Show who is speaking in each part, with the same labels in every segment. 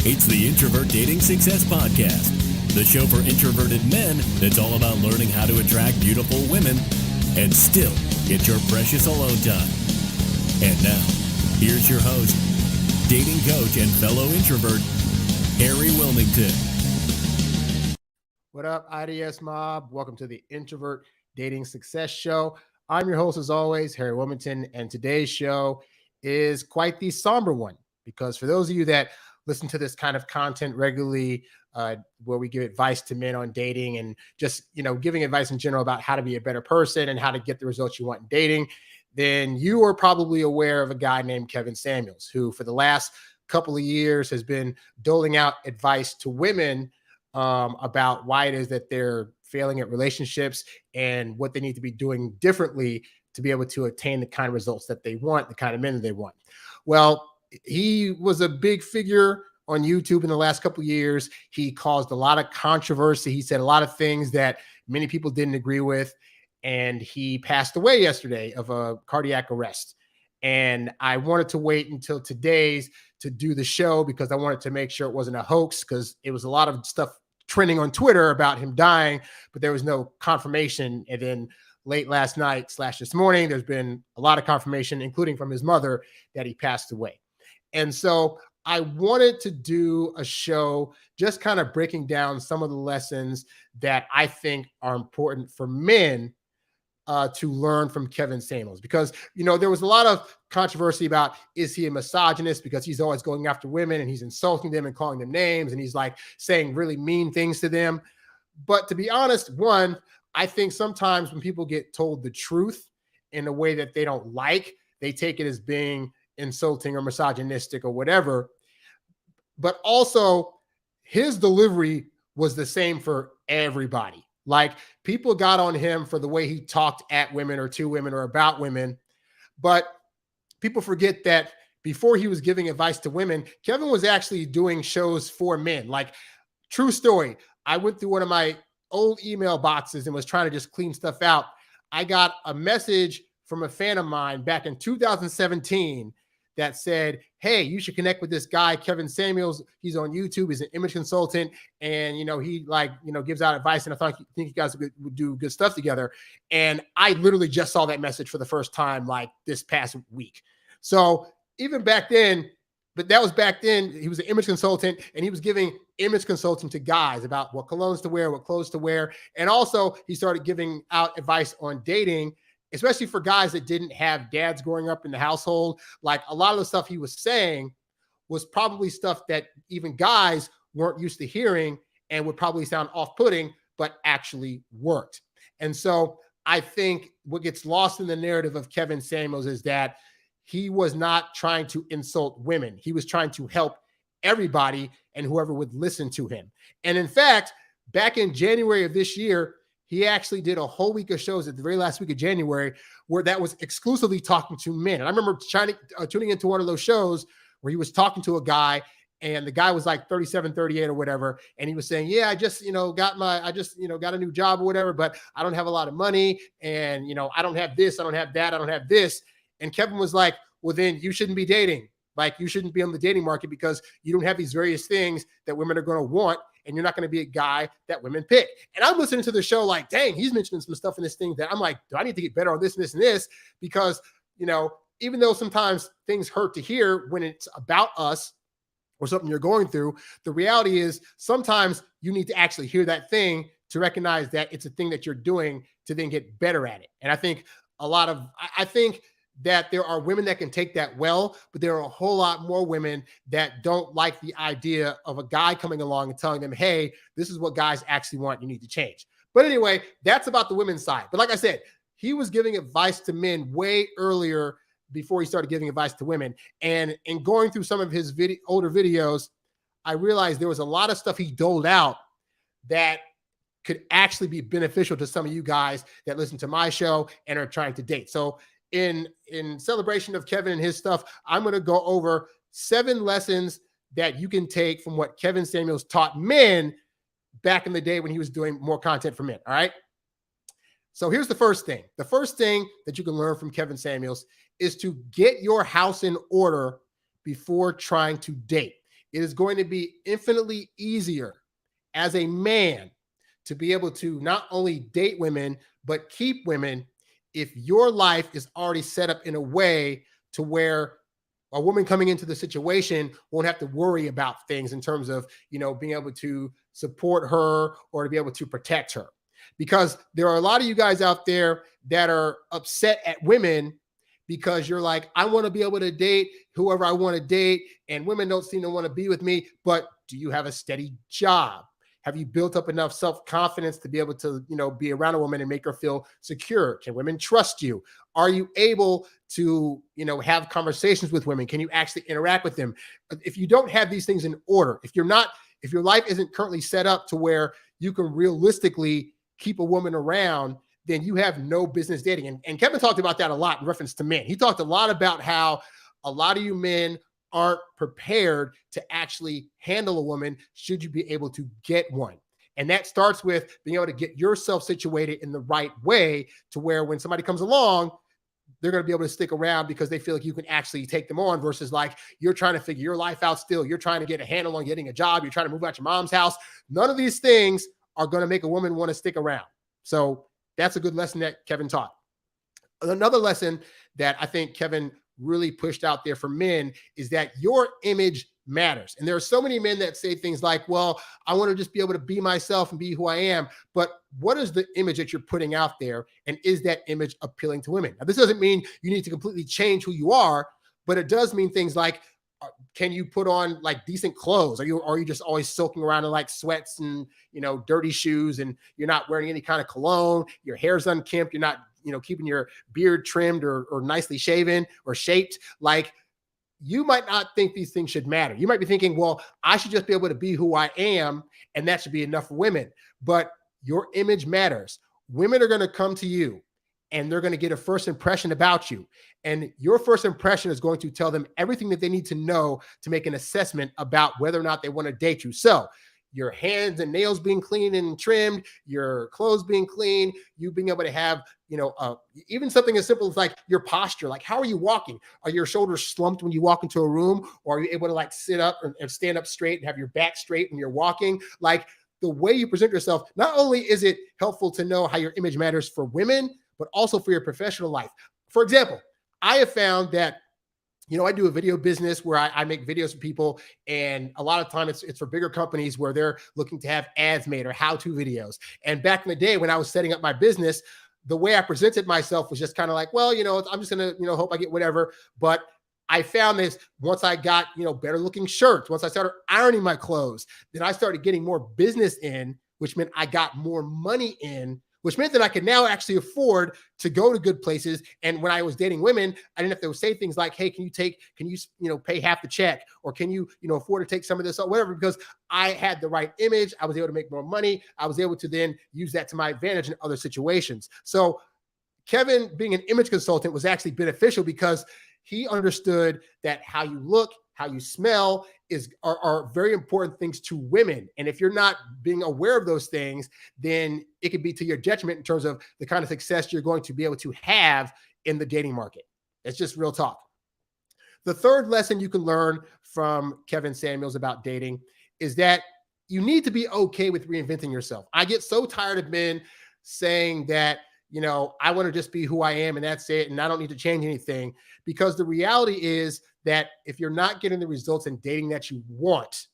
Speaker 1: It's the Introvert Dating Success Podcast, the show for introverted men that's all about learning how to attract beautiful women and still get your precious alone time. And now, here's your host, dating coach and fellow introvert, Harry Wilmington.
Speaker 2: What up, IDS Mob? Welcome to the Introvert Dating Success Show. I'm your host, as always, Harry Wilmington, and today's show is quite the somber one because for those of you that listen to this kind of content regularly, where we give advice to men on dating and just, giving advice in general about how to be a better person and how to get the results you want in dating, then you are probably aware of a guy named Kevin Samuels, who for the last couple of years has been doling out advice to women about why it is that they're failing at relationships and what they need to be doing differently to be able to attain the kind of results that they want, the kind of men that they want. Well, he was a big figure on YouTube in the last couple of years. He caused a lot of controversy. He said a lot of things that many people didn't agree with. And he passed away yesterday of a cardiac arrest. And I wanted to wait until today's to do the show because I wanted to make sure it wasn't a hoax, because it was a lot of stuff trending on Twitter about him dying, but there was no confirmation. And then late last night / this morning, there's been a lot of confirmation, including from his mother, that he passed away. And so I wanted to do a show just kind of breaking down some of the lessons that I think are important for men to learn from Kevin Samuels, because, there was a lot of controversy about, is he a misogynist because he's always going after women and he's insulting them and calling them names and he's like saying really mean things to them. But to be honest, one, I think sometimes when people get told the truth in a way that they don't like, they take it as being insulting or misogynistic or whatever. But also his delivery was the same for everybody. Like, people got on him for the way he talked at women or to women or about women. But people forget that before he was giving advice to women, Kevin was actually doing shows for men. Like, true story, I went through one of my old email boxes and was trying to just clean stuff out. I got a message from a fan of mine back in 2017 that said, hey, you should connect with this guy, Kevin Samuels. He's on YouTube. He's an image consultant. And, he gives out advice. And I think you guys would do good stuff together. And I literally just saw that message for the first time, like this past week. So even back then, but that was back then, he was an image consultant and he was giving image consulting to guys about what colognes to wear, what clothes to wear. And also he started giving out advice on dating, especially for guys that didn't have dads growing up in the household. Like, a lot of the stuff he was saying was probably stuff that even guys weren't used to hearing and would probably sound off-putting, but actually worked. And so I think what gets lost in the narrative of Kevin Samuels is that he was not trying to insult women. He was trying to help everybody and whoever would listen to him. And in fact, back in January of this year, he actually did a whole week of shows at the very last week of January where that was exclusively talking to men. And I remember tuning into one of those shows where he was talking to a guy and the guy was like 37, 38 or whatever. And he was saying, yeah, I just got a new job or whatever, but I don't have a lot of money. And, I don't have this, I don't have that, I don't have this. And Kevin was like, well, then you shouldn't be dating. Like, you shouldn't be on the dating market because you don't have these various things that women are going to want. And you're not going to be a guy that women pick. And I'm listening to the show like, dang, he's mentioning some stuff in this thing that I'm like, do I need to get better on this and this and this? Because, even though sometimes things hurt to hear when it's about us or something you're going through, the reality is sometimes you need to actually hear that thing to recognize that it's a thing that you're doing to then get better at it. And I think I think that there are women that can take that well, but there are a whole lot more women that don't like the idea of a guy coming along and telling them, hey, this is what guys actually want. You need to change. But anyway, that's about the women's side. But like I said, he was giving advice to men way earlier before he started giving advice to women. And in going through some of his older videos, I realized there was a lot of stuff he doled out that could actually be beneficial to some of you guys that listen to my show and are trying to date. So in celebration of Kevin and his stuff, I'm going to go over 7 lessons that you can take from what Kevin Samuels taught men back in the day when he was doing more content for men. All right. So here's the first thing. The first thing that you can learn from Kevin Samuels is to get your house in order before trying to date. it is going to be infinitely easier as a man to be able to not only date women, but keep women if your life is already set up in a way to where a woman coming into the situation won't have to worry about things in terms of, being able to support her or to be able to protect her. Because there are a lot of you guys out there that are upset at women because you're like, I want to be able to date whoever I want to date, and women don't seem to want to be with me. But do you have a steady job? Have you built up enough self-confidence to be able to, be around a woman and make her feel secure? Can women trust you? Are you able to, have conversations with women? Can you actually interact with them? If you don't have these things in order, if your life isn't currently set up to where you can realistically keep a woman around, then you have no business dating. And Kevin talked about that a lot in reference to men. He talked a lot about how a lot of you men aren't prepared to actually handle a woman should you be able to get one. And that starts with being able to get yourself situated in the right way to where when somebody comes along, they're going to be able to stick around because they feel like you can actually take them on versus like you're trying to figure your life out still. You're trying to get a handle on getting a job. You're trying to move out your mom's house. None of these things are going to make a woman want to stick around. So that's a good lesson that Kevin taught. Another lesson that I think Kevin really pushed out there for men is that your image matters. And there are so many men that say things like, well, I want to just be able to be myself and be who I am. But what is the image that you're putting out there? And is that image appealing to women? Now, this doesn't mean you need to completely change who you are, but it does mean things like, can you put on like decent clothes? Are you just always soaking around in like sweats and, dirty shoes, and you're not wearing any kind of cologne? Your hair's unkempt. You're not, keeping your beard trimmed or nicely shaven or shaped. Like, you might not think these things should matter. You might be thinking, well, I should just be able to be who I am, and that should be enough for women. But your image matters. Women are going to come to you and they're going to get a first impression about you. And your first impression is going to tell them everything that they need to know to make an assessment about whether or not they want to date you. So your hands and nails being clean and trimmed, your clothes being clean, you being able to have, even something as simple as like your posture. Like, how are you walking? Are your shoulders slumped when you walk into a room? Or are you able to like sit up and stand up straight and have your back straight when you're walking? Like, the way you present yourself, not only is it helpful to know how your image matters for women, but also for your professional life. For example, I have found that, I do a video business where I make videos for people, and a lot of time it's for bigger companies where they're looking to have ads made or how-to videos. And back in the day when I was setting up my business, the way I presented myself was just kind of like, well, I'm just going to, hope I get whatever. But I found this once I got, better looking shirts, once I started ironing my clothes, then I started getting more business in, which meant I got more money in, which meant that I could now actually afford to go to good places. And when I was dating women, I didn't have to say things like, hey, can you pay half the check? Or can you, afford to take some of this or whatever, because I had the right image. I was able to make more money. I was able to then use that to my advantage in other situations. So Kevin, being an image consultant, was actually beneficial because he understood that how you look, how you smell are very important things to women. And if you're not being aware of those things, then it could be to your detriment in terms of the kind of success you're going to be able to have in the dating market. It's just real talk. The third lesson you can learn from Kevin Samuels about dating is that you need to be okay with reinventing yourself. I get so tired of men saying that, I want to just be who I am and that's it, and I don't need to change anything, because the reality is that if you're not getting the results in dating that you want,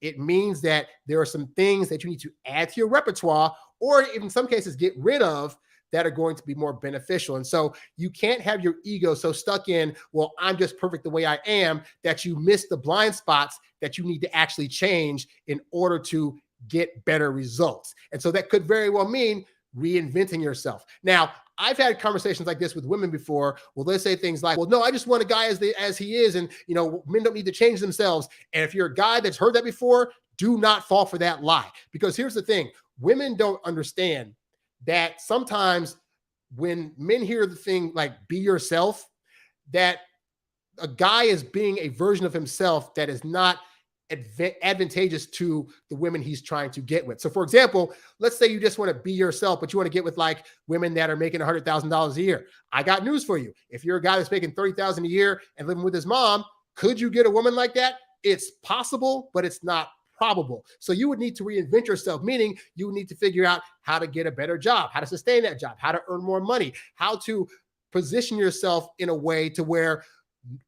Speaker 2: it means that there are some things that you need to add to your repertoire, or in some cases get rid of, that are going to be more beneficial. And so you can't have your ego so stuck in, well, I'm just perfect the way I am, that you miss the blind spots that you need to actually change in order to get better results. And so that could very well mean reinventing yourself. Now, I've had conversations like this with women before. Well, they say things like, well, no, I just want a guy as he is. And, men don't need to change themselves. And if you're a guy that's heard that before, do not fall for that lie. Because here's the thing. Women don't understand that sometimes when men hear the thing like be yourself, that a guy is being a version of himself that is not advantageous to the women he's trying to get with. So for example, let's say you just want to be yourself, but you want to get with like women that are making $100,000 a year. I got news for you. If you're a guy that's making $30,000 a year and living with his mom, could you get a woman like that? it's possible, but it's not probable. So you would need to reinvent yourself, meaning you would need to figure out how to get a better job, how to sustain that job, how to earn more money, how to position yourself in a way to where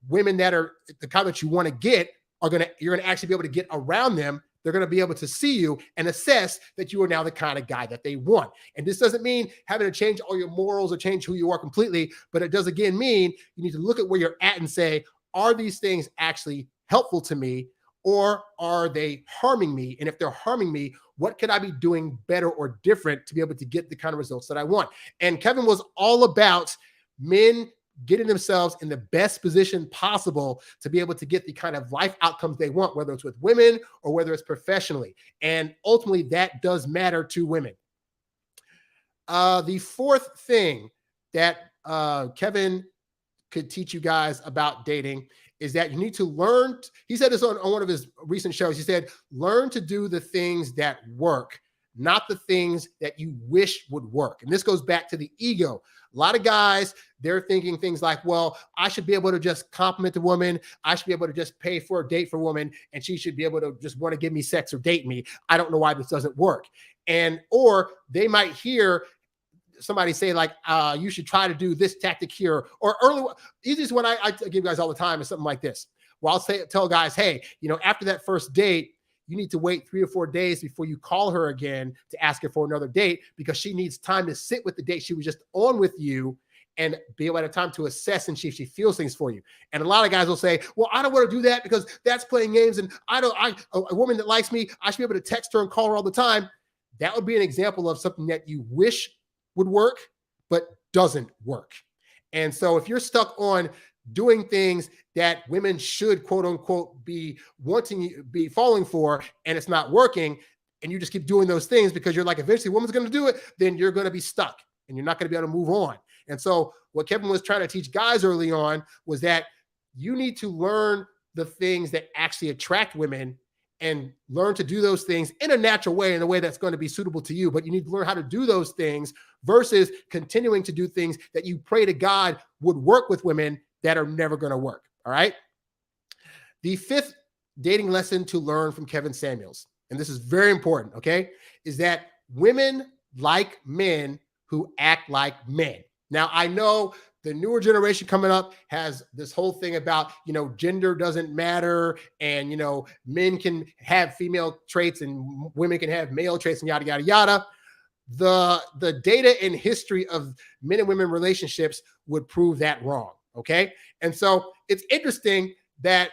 Speaker 2: women that are the kind that you want to get you're going to actually be able to get around them. They're going to be able to see you and assess that you are now the kind of guy that they want. And this doesn't mean having to change all your morals or change who you are completely, but it does again mean you need to look at where you're at and say, are these things actually helpful to me, or are they harming me? And if they're harming me, what could I be doing better or different to be able to get the kind of results that I want? And Kevin was all about men getting themselves in the best position possible to be able to get the kind of life outcomes they want, whether it's with women or whether it's professionally. And ultimately, that does matter to women. The fourth thing that Kevin could teach you guys about dating is that you need to learn. He said this on one of his recent shows. He said, learn to do the things that work, not the things that you wish would work. And this goes back to the ego. A lot of guys, they're thinking things like, well, I should be able to just compliment the woman. I should be able to just pay for a date for a woman, and she should be able to just want to give me sex or date me. I don't know why this doesn't work. Or they might hear somebody say like, you should try to do this tactic here. Or easiest one I give guys all the time is something like this. Well, I'll tell guys, hey, after that first date, you need to wait 3 or 4 days before you call her again to ask her for another date, because she needs time to sit with the date she was just on with you and be able to have time to assess and see if she feels things for you. And a lot of guys will say, well, I don't want to do that because that's playing games. And a woman that likes me, I should be able to text her and call her all the time. That would be an example of something that you wish would work, but doesn't work. And so if you're stuck on doing things that women should, quote unquote, be falling for, and it's not working, and you just keep doing those things because you're like, eventually a woman's going to do it, then you're going to be stuck and you're not going to be able to move on. And so what Kevin was trying to teach guys early on was that you need to learn the things that actually attract women and learn to do those things in a natural way, in a way that's going to be suitable to you. But you need to learn how to do those things versus continuing to do things that you pray to God would work with women that are never going to work. All right. The fifth dating lesson to learn from Kevin Samuels, and this is very important, okay, is that women like men who act like men. Now, I know the newer generation coming up has this whole thing about, gender doesn't matter, and, men can have female traits and women can have male traits and yada, yada, yada. The data and history of men and women relationships would prove that wrong. Okay. And so it's interesting that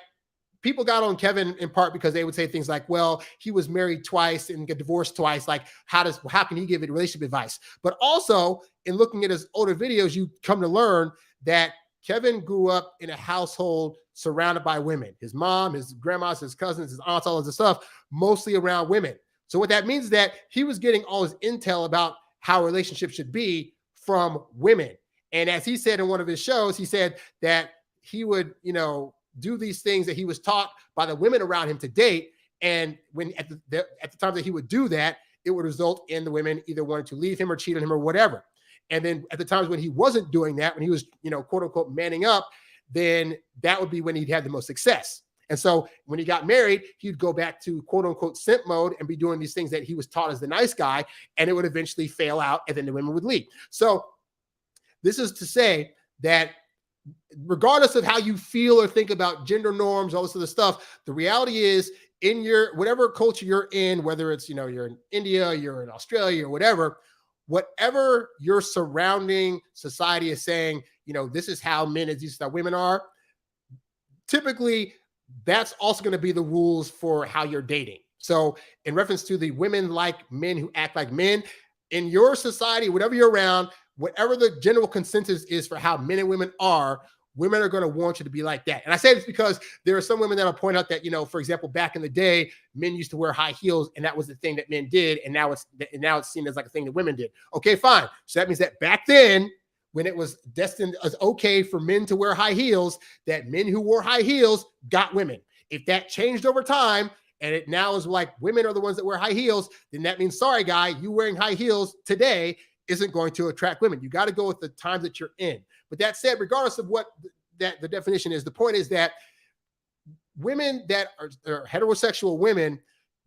Speaker 2: people got on Kevin in part because they would say things like, well, he was married twice and got divorced twice. Like, how can he give it relationship advice? But also in looking at his older videos, you come to learn that Kevin grew up in a household surrounded by women. His mom, his grandmas, his cousins, his aunts, all of this stuff, mostly around women. So what that means is that he was getting all his intel about how relationships should be from women. And as he said in one of his shows, he said that he would, do these things that he was taught by the women around him to date. And when at the time that he would do that, it would result in the women either wanting to leave him or cheat on him or whatever. And then at the times when he wasn't doing that, when he was, quote unquote, manning up, then that would be when he'd had the most success. And so when he got married, he'd go back to quote unquote simp mode and be doing these things that he was taught as the nice guy, and it would eventually fail out, and then the women would leave. So this is to say that regardless of how you feel or think about gender norms, all this other stuff, the reality is in your whatever culture you're in, whether it's, you're in India, you're in Australia or whatever your surrounding society is saying, this is how men and this is how women are, typically that's also going to be the rules for how you're dating. So in reference to the women like men who act like men, in your society, whatever you're around, whatever the general consensus is for how men and women are going to want you to be like that. And I say this because there are some women that will point out that, for example, back in the day, men used to wear high heels and that was the thing that men did. And now it's seen as like a thing that women did. Okay, fine. So that means that back then, when it was destined as okay for men to wear high heels, that men who wore high heels got women. If that changed over time, and it now is like women are the ones that wear high heels, then that means, sorry, guy, you wearing high heels today isn't going to attract women. You got to go with the times that you're in. But that said, regardless of what the definition is, the point is that women that are heterosexual women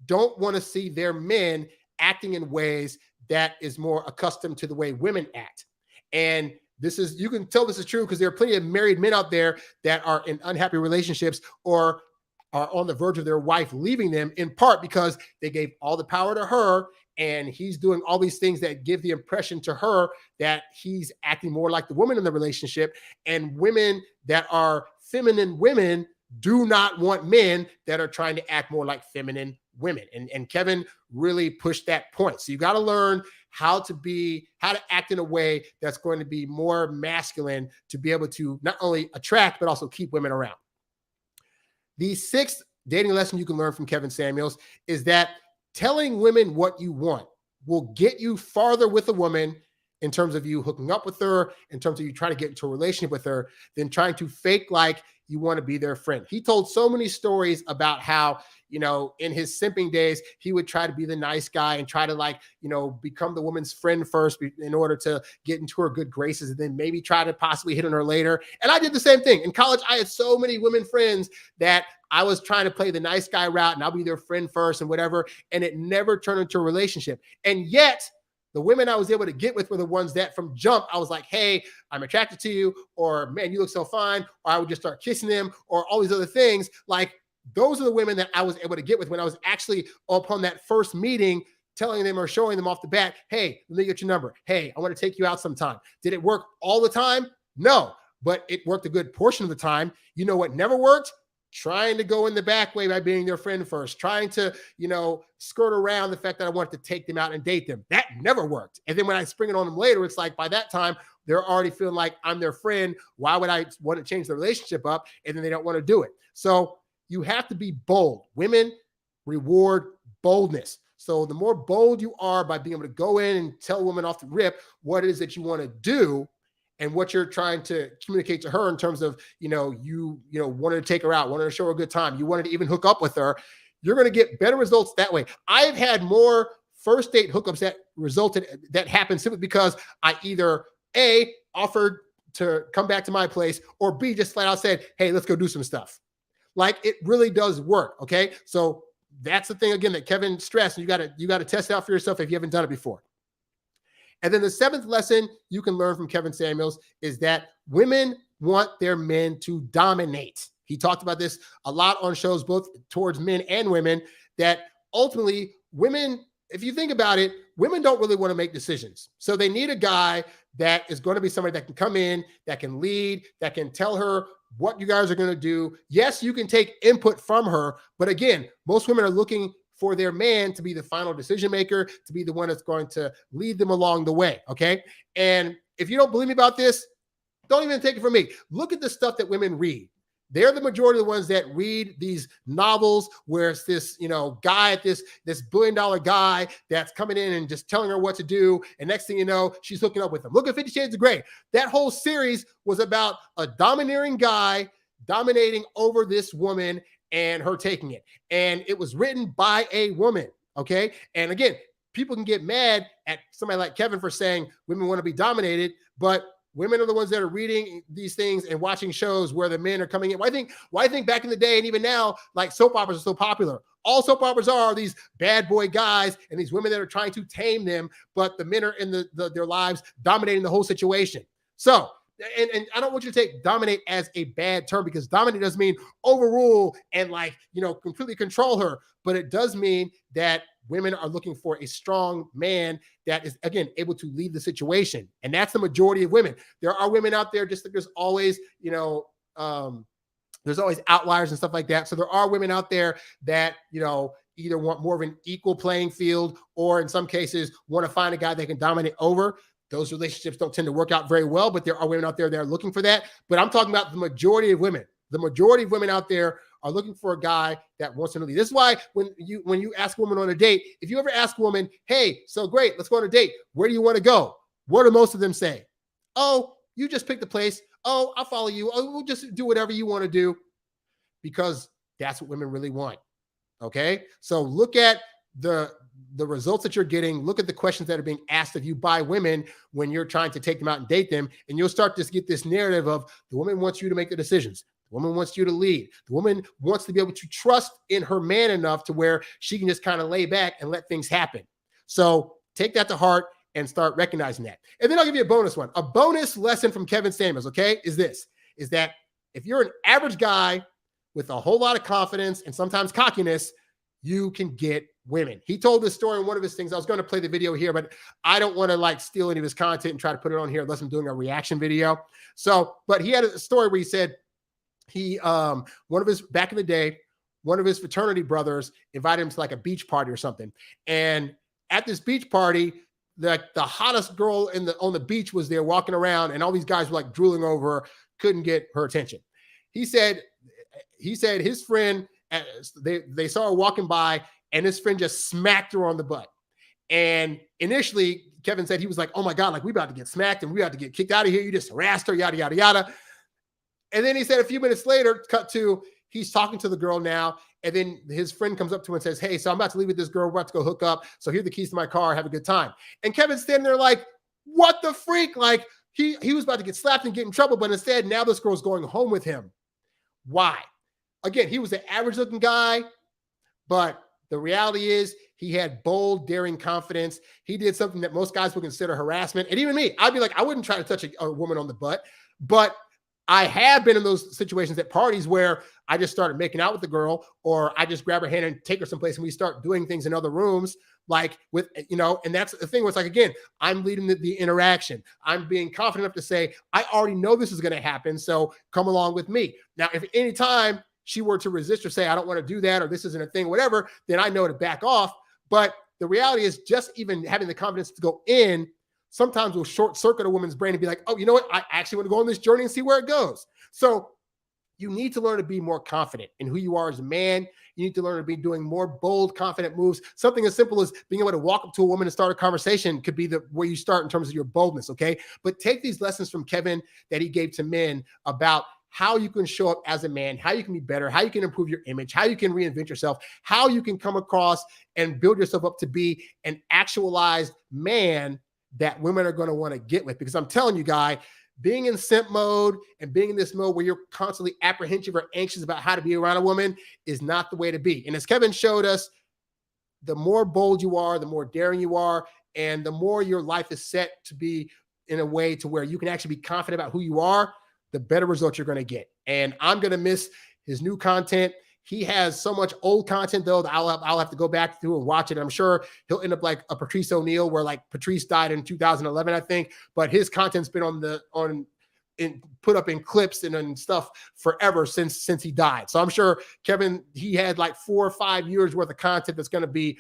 Speaker 2: don't want to see their men acting in ways that is more accustomed to the way women act. And this is, you can tell this is true because there are plenty of married men out there that are in unhappy relationships or are on the verge of their wife leaving them, in part because they gave all the power to her and he's doing all these things that give the impression to her that he's acting more like the woman in the relationship. And women that are feminine women do not want men that are trying to act more like feminine women. And Kevin really pushed that point. So you got to learn how to act in a way that's going to be more masculine to be able to not only attract, but also keep women around. The sixth dating lesson you can learn from Kevin Samuels is that telling women what you want will get you farther with a woman in terms of you hooking up with her, in terms of you trying to get into a relationship with her, than trying to fake like you want to be their friend. He told so many stories about how, in his simping days, he would try to be the nice guy and try to become the woman's friend first in order to get into her good graces and then maybe try to possibly hit on her later. And I did the same thing. In college, I had so many women friends that I was trying to play the nice guy route and I'll be their friend first and whatever. And it never turned into a relationship. And yet the women I was able to get with were the ones that from jump, I was like, hey, I'm attracted to you, or man, you look so fine, or I would just start kissing them, or all these other things. Like, those are the women that I was able to get with when I was actually upon that first meeting, telling them or showing them off the bat, hey, let me get your number. Hey, I want to take you out sometime. Did it work all the time? No, but it worked a good portion of the time. You know what never worked? Trying to go in the back way by being their friend first, trying to, skirt around the fact that I wanted to take them out and date them. That never worked. And then when I spring it on them later, it's like by that time, they're already feeling like I'm their friend. Why would I want to change the relationship up? And then they don't want to do it. So you have to be bold. Women reward boldness. So the more bold you are by being able to go in and tell women off the rip what it is that you want to do and what you're trying to communicate to her in terms of, you wanted to take her out, wanted to show her a good time, you wanted to even hook up with her, you're going to get better results that way. I've had more first date hookups that happened simply because I either A, offered to come back to my place, or B, just flat out said, hey, let's go do some stuff. Like, it really does work. Okay. So that's the thing, again, that Kevin stressed. You got to test it out for yourself if you haven't done it before. And then the seventh lesson you can learn from Kevin Samuels is that women want their men to dominate. He talked about this a lot on shows, both towards men and women, that ultimately women, if you think about it, women don't really want to make decisions. So they need a guy that is going to be somebody that can come in, that can lead, that can tell her what you guys are going to do. Yes, you can take input from her, but again, most women are looking for their man to be the final decision maker, to be the one that's going to lead them along the way, okay? And if you don't believe me about this, don't even take it from me. Look at the stuff that women read. They're the majority of the ones that read these novels where it's this, guy at this $1 billion guy that's coming in and just telling her what to do. And next thing you know, she's hooking up with him. Look at 50 Shades of Grey. That whole series was about a domineering guy dominating over this woman and her taking it. And it was written by a woman, okay? And again, people can get mad at somebody like Kevin for saying women want to be dominated, but women are the ones that are reading these things and watching shows where the men are coming in. Why I think back in the day and even now, like, soap operas are so popular. All soap operas are these bad boy guys and these women that are trying to tame them, but the men are in their lives dominating the whole situation. So, and I don't want you to take dominate as a bad term, because dominate doesn't mean overrule and completely control her, but it does mean that women are looking for a strong man that is, again, able to lead the situation. And that's the majority of women. There are women out there, just like there's always, there's always outliers and stuff like that. So there are women out there that, either want more of an equal playing field, or in some cases want to find a guy they can dominate over. Those relationships don't tend to work out very well, but there are women out there that are looking for that. But I'm talking about the majority of women. The majority of women out there are looking for a guy that wants to lead. This is why when you ask a woman on a date, if you ever ask a woman, hey, so great, let's go on a date, where do you want to go? What do most of them say? Oh, you just pick the place. Oh, I'll follow you. Oh, we'll just do whatever you want to do, because that's what women really want. Okay. So look at the results that you're getting. Look at the questions that are being asked of you by women when you're trying to take them out and date them. And you'll start to get this narrative of the woman wants you to make the decisions. The woman wants you to lead. The woman wants to be able to trust in her man enough to where she can just kind of lay back and let things happen. So take that to heart and start recognizing that. And then I'll give you a bonus one. A bonus lesson from Kevin Samuels, okay, is that if you're an average guy with a whole lot of confidence and sometimes cockiness, you can get women. He told this story in one of his things. I was going to play the video here, but I don't want to like steal any of his content and try to put it on here unless I'm doing a reaction video. So, but he had a story where he said back in the day, one of his fraternity brothers invited him to like a beach party or something. And at this beach party, the hottest girl on the beach was there walking around, and all these guys were like drooling over her, couldn't get her attention. He said his friend, they saw her walking by, and his friend just smacked her on the butt. And initially, Kevin said he was like, oh my God, like we about to get smacked and we about to get kicked out of here. You just harassed her, yada, yada, yada. And then he said a few minutes later, cut to, he's talking to the girl now. And then his friend comes up to him and says, hey, so I'm about to leave with this girl. We're about to go hook up. So here are the keys to my car. Have a good time. And Kevin's standing there like, what the freak? Like he was about to get slapped and get in trouble. But instead, now this girl's going home with him. Why? Again, he was an average looking guy, but the reality is he had bold, daring confidence. He did something that most guys would consider harassment. And even me, I'd be like, I wouldn't try to touch a woman on the butt, but I have been in those situations at parties where I just started making out with the girl, or I just grab her hand and take her someplace and we start doing things in other rooms, like with, and that's the thing where it's like, again, I'm leading the interaction. I'm being confident enough to say, I already know this is going to happen. So come along with me. Now, if any time she were to resist or say, I don't want to do that, or this isn't a thing, whatever, then I know to back off. But the reality is just even having the confidence to go in sometimes will short circuit a woman's brain and be like, oh, you know what? I actually want to go on this journey and see where it goes. So you need to learn to be more confident in who you are as a man. You need to learn to be doing more bold, confident moves. Something as simple as being able to walk up to a woman and start a conversation could be the where you start in terms of your boldness, okay? But take these lessons from Kevin that he gave to men about how you can show up as a man, how you can be better, how you can improve your image, how you can reinvent yourself, how you can come across and build yourself up to be an actualized man that women are going to want to get with. Because I'm telling you, guy, being in simp mode and being in this mode where you're constantly apprehensive or anxious about how to be around a woman is not the way to be. And as Kevin showed us, the more bold you are, the more daring you are, and the more your life is set to be in a way to where you can actually be confident about who you are, the better results you're going to get. And I'm going to miss his new content. He has so much old content, though, that I'll have to go back through and watch it. I'm sure he'll end up like a Patrice O'Neal, where like Patrice died in 2011, I think. But his content's been put up in clips and stuff forever since he died. So I'm sure Kevin, he had like 4 or 5 years worth of content that's going to be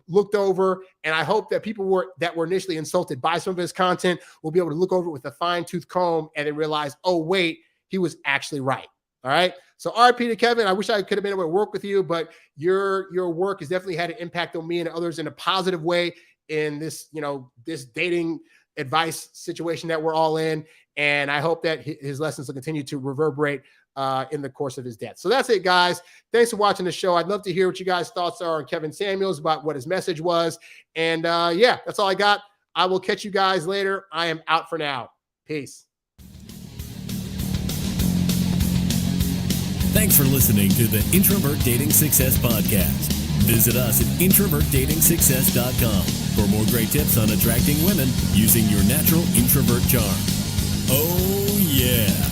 Speaker 2: looked over. And I hope that people that were initially insulted by some of his content will be able to look over it with a fine-tooth comb and then realize, oh, wait, he was actually right. All right. So R.I.P. to Kevin. I wish I could have been able to work with you, but your work has definitely had an impact on me and others in a positive way in this, this dating advice situation that we're all in. And I hope that his lessons will continue to reverberate in the course of his death. So that's it, guys. Thanks for watching the show. I'd love to hear what you guys' thoughts are on Kevin Samuels, about what his message was. And yeah, that's all I got. I will catch you guys later. I am out for now. Peace.
Speaker 1: Thanks for listening to the Introvert Dating Success Podcast. Visit us at introvertdatingsuccess.com for more great tips on attracting women using your natural introvert charm. Oh, yeah.